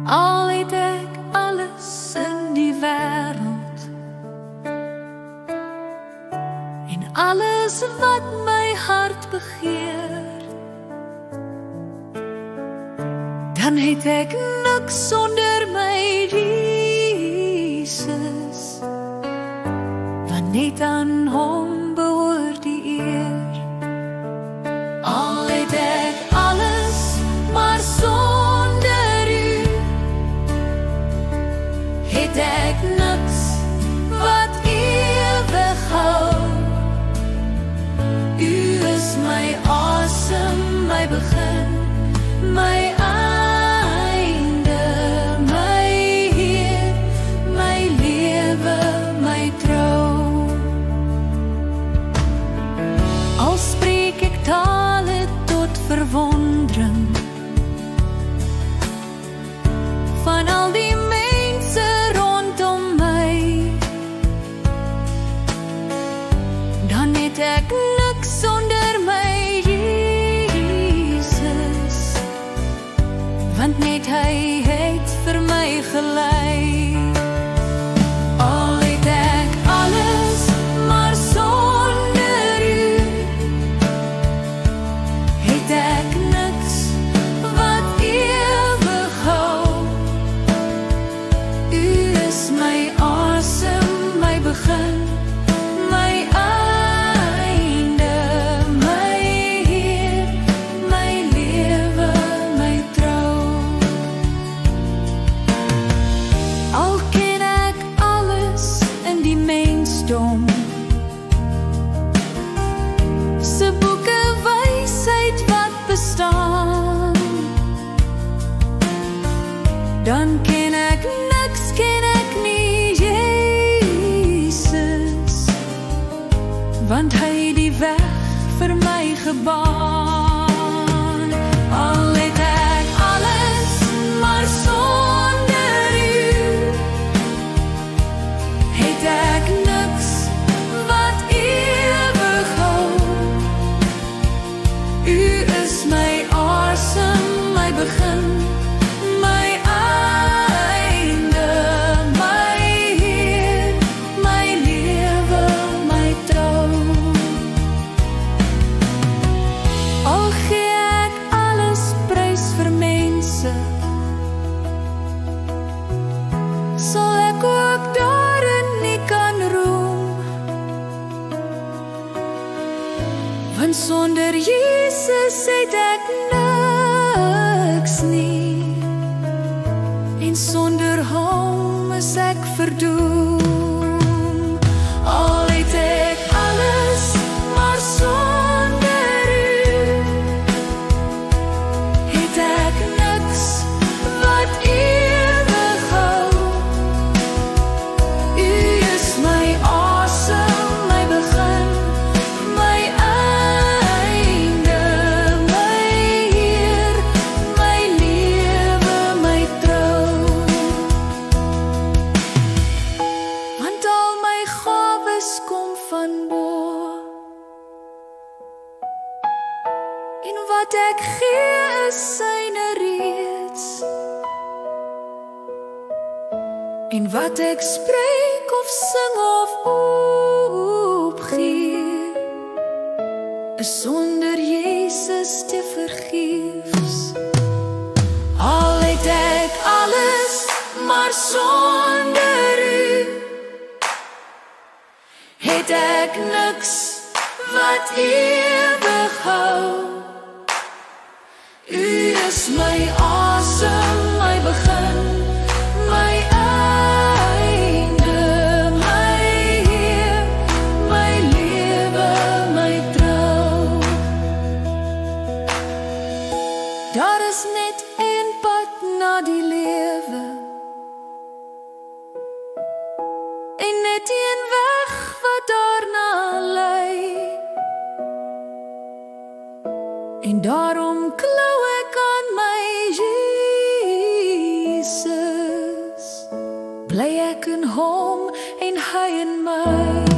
Al het ek alles in die wêreld en alles wat my hart begeer, dan het ek niks sonder my Jesus, want net aan hom behoort die eer. Al het ek alles, maar sonder u het ek niks wat ewig hou. U is my asem, my begin, my einde, my Heer, my lewe, my trou. Al spreek ek tale tot verwondering van al die mense rondom my, dan het ek niks sonder my Jesus, want net hy het vir my gelei. Al het ek alles, maar sonder u het ek niks wat ewig hou. U is my asem, my begin, my einde, my Heer, my lewe, my trou. Al ken ek alles in die mensdom, se boeke wysheid wat bestaan, dan ken ek niks, ken ek nie Jesus, want hy die weg vir my gebaan. Al het ek alles, maar sonder u het ek niks wat ewig hou. U is my asem, my begin, my einde, my Heer, my lewe, my trou. Al gee ek alles prys vir mense, sal ek ook daarin nie kan roem, want sonder Jesus het ek niks nie, en sonder hom is ek verdoem. Al het ek alles, maar sonder u het ek niks wat ewig hou. U is my asem, my begin, my einde, my Heer, my lewe, my trou. Want al my gawes kom van bo, en wat ek gee is syne reeds, en wat ek spreek of sing of opgee, is sonder Jesus te vergeefs. Al het ek alles, maar sonder u het ek niks wat ewig hou. U is my asem, my begin, my einde, my Heer, my lewe, my trou. Daar is net een pad na die lewe, en net een weg wat daarna lei, en daarom klou ek aan my Jesus, bly ek in hom en hy in my.